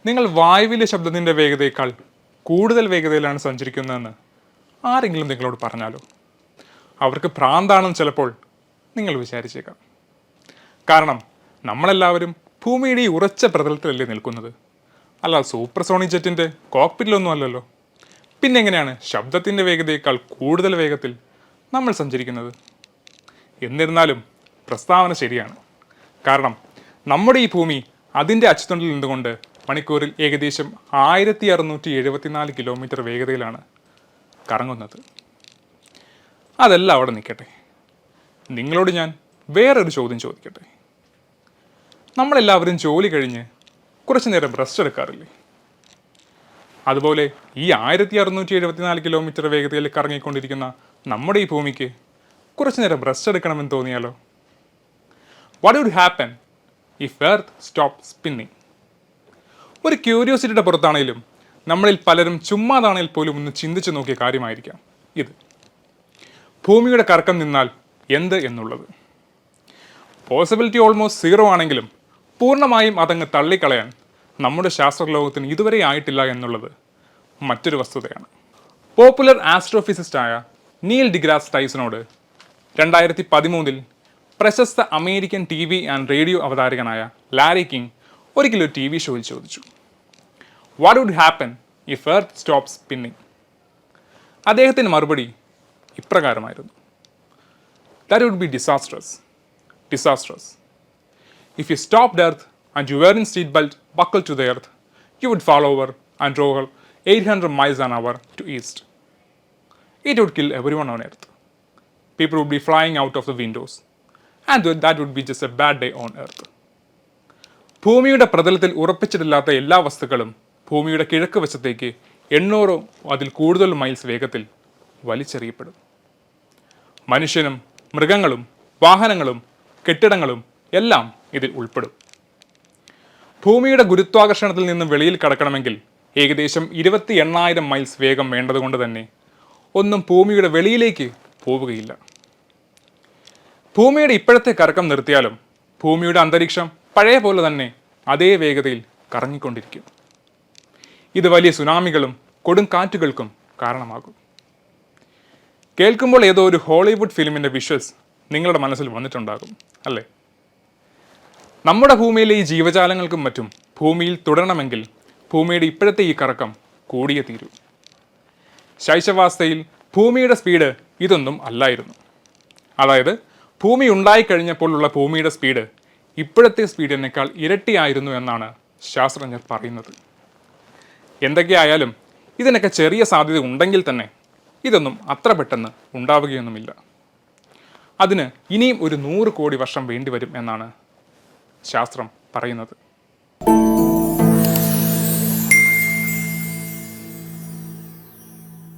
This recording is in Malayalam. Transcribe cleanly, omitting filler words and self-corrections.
നിങ്ങൾ വായുവിലെ ശബ്ദത്തിൻ്റെ വേഗതയേക്കാൾ കൂടുതൽ വേഗതയിലാണ് സഞ്ചരിക്കുന്നതെന്ന് ആരെങ്കിലും നിങ്ങളോട് പറഞ്ഞാലോ? അവർക്ക് ഭ്രാന്താണെന്ന് ചിലപ്പോൾ നിങ്ങൾ വിചാരിച്ചേക്കാം. കാരണം നമ്മളെല്ലാവരും ഭൂമിയുടെ ഈ ഉറച്ച പ്രതലത്തിലല്ലേ നിൽക്കുന്നത്, അല്ല സൂപ്പർസോണിക് ജെറ്റിൻ്റെ കോക്പിറ്റിലൊന്നും അല്ലല്ലോ. പിന്നെ എങ്ങനെയാണ് ശബ്ദത്തിൻ്റെ വേഗതയേക്കാൾ കൂടുതൽ വേഗത്തിൽ നമ്മൾ സഞ്ചരിക്കുന്നത്? എന്നിരുന്നാലും പ്രസ്താവന ശരിയാണ്. കാരണം നമ്മുടെ ഈ ഭൂമി അതിൻ്റെ അച്ചുതണ്ടിൽ നിന്നുകൊണ്ട് മണിക്കൂറിൽ ഏകദേശം 1674 കിലോമീറ്റർ വേഗതയിലാണ് കറങ്ങുന്നത്. അതെല്ലാം അവിടെ നിൽക്കട്ടെ, നിങ്ങളോട് ഞാൻ വേറൊരു ചോദ്യം ചോദിക്കട്ടെ. നമ്മളെല്ലാവരും ജോലി കഴിഞ്ഞ് കുറച്ച് നേരം റെസ്റ്റ് എടുക്കാറില്ലേ? അതുപോലെ ഈ 1674 കിലോമീറ്റർ വേഗതയിൽ കറങ്ങിക്കൊണ്ടിരിക്കുന്ന നമ്മുടെ ഈ ഭൂമിക്ക് കുറച്ച് നേരം റെസ്റ്റ് എടുക്കണമെന്ന് തോന്നിയാലോ? What would happen if earth stop spinning? ഒരു ക്യൂരിയോസിറ്റിയുടെ പുറത്താണെങ്കിലും നമ്മളിൽ പലരും ചുമ്മാതാണെങ്കിൽ പോലും ഒന്ന് ചിന്തിച്ചു നോക്കിയ കാര്യമായിരിക്കാം ഇത്. ഭൂമിയുടെ കറക്കം നിന്നാൽ എന്ത് എന്നുള്ളത്. പോസിബിലിറ്റി ഓൾമോസ്റ്റ് 0 ആണെങ്കിലും പൂർണ്ണമായും അതങ്ങ് തള്ളിക്കളയാൻ നമ്മുടെ ശാസ്ത്രലോകത്തിന് ഇതുവരെ ആയിട്ടില്ല എന്നുള്ളത് മറ്റൊരു വസ്തുതയാണ്. പോപ്പുലർ ആസ്ട്രോഫിസിസ്റ്റായ നീൽ ഡിഗ്രാസ് ടൈസനോട് 2013 പ്രശസ്ത അമേരിക്കൻ TV ആൻഡ് റേഡിയോ അവതാരകനായ ലാരി കിങ് ഒരിക്കലൊരു TV ഷോയിൽ ചോദിച്ചു, what would happen if earth stop spinning? അദ്ദേഹത്തിൻ്റെ മറുപടി ഇപ്രകാരമായിരുന്നു, that would be disastrous. If you stopped Earth and you weren't seatbelt buckled to the Earth, you would fall over and roll 800 miles an hour to east. It would kill everyone on Earth. People would be flying out of the windows, and that would be just a bad day on Earth. ഭൂമിയുടെ പ്രതലത്തിൽ ഉറപ്പിച്ചിട്ടില്ലാത്ത എല്ലാ വസ്തുക്കളും ഭൂമിയുടെ കിഴക്ക് വശത്തേക്ക് 800 അതിൽ കൂടുതൽ മൈൽസ് വേഗത്തിൽ വലിച്ചെറിയപ്പെടും. മനുഷ്യനും മൃഗങ്ങളും വാഹനങ്ങളും കെട്ടിടങ്ങളും എല്ലാം ഇതിൽ ഉൾപ്പെടും. ഭൂമിയുടെ ഗുരുത്വാകർഷണത്തിൽ നിന്നും വെളിയിൽ കടക്കണമെങ്കിൽ ഏകദേശം 28,000 മൈൽസ് വേഗം വേണ്ടതുകൊണ്ട് തന്നെ ഒന്നും ഭൂമിയുടെ വെളിയിലേക്ക് പോവുകയില്ല. ഭൂമിയുടെ ഇപ്പോഴത്തെ കറക്കം നിർത്തിയാലും ഭൂമിയുടെ അന്തരീക്ഷം പഴയ പോലെ തന്നെ അതേ വേഗതയിൽ കറങ്ങിക്കൊണ്ടിരിക്കും. ഇത് വലിയ സുനാമികളും കൊടുങ്കാറ്റുകൾക്കും കാരണമാകും. കേൾക്കുമ്പോൾ ഏതോ ഒരു ഹോളിവുഡ് ഫിലിമിൻ്റെ വിഷ്വൽസ് നിങ്ങളുടെ മനസ്സിൽ വന്നിട്ടുണ്ടാകും അല്ലേ? നമ്മുടെ ഭൂമിയിലെ ഈ ജീവജാലങ്ങൾക്കും മറ്റും ഭൂമിയിൽ തുടരണമെങ്കിൽ ഭൂമിയുടെ ഇപ്പോഴത്തെ ഈ കറക്കം കൂടിയേ തീരൂ. ശൈശവാവസ്ഥയിൽ ഭൂമിയുടെ സ്പീഡ് ഇതൊന്നും അല്ലായിരുന്നു. അതായത് ഭൂമി ഉണ്ടായിക്കഴിഞ്ഞപ്പോൾ ഉള്ള ഭൂമിയുടെ സ്പീഡ് ഇപ്പോഴത്തെ സ്പീഡിനേക്കാൾ ഇരട്ടിയായിരുന്നു എന്നാണ് ശാസ്ത്രജ്ഞർ പറയുന്നത്. എന്തൊക്കെയായാലും ഇതിനൊക്കെ ചെറിയ സാധ്യത ഉണ്ടെങ്കിൽ തന്നെ ഇതൊന്നും അത്ര പെട്ടെന്ന് ഉണ്ടാവുകയൊന്നുമില്ല. അതിന് ഇനിയും ഒരു 100 കോടി വർഷം വേണ്ടിവരും എന്നാണ് ശാസ്ത്രം പറയുന്നത്.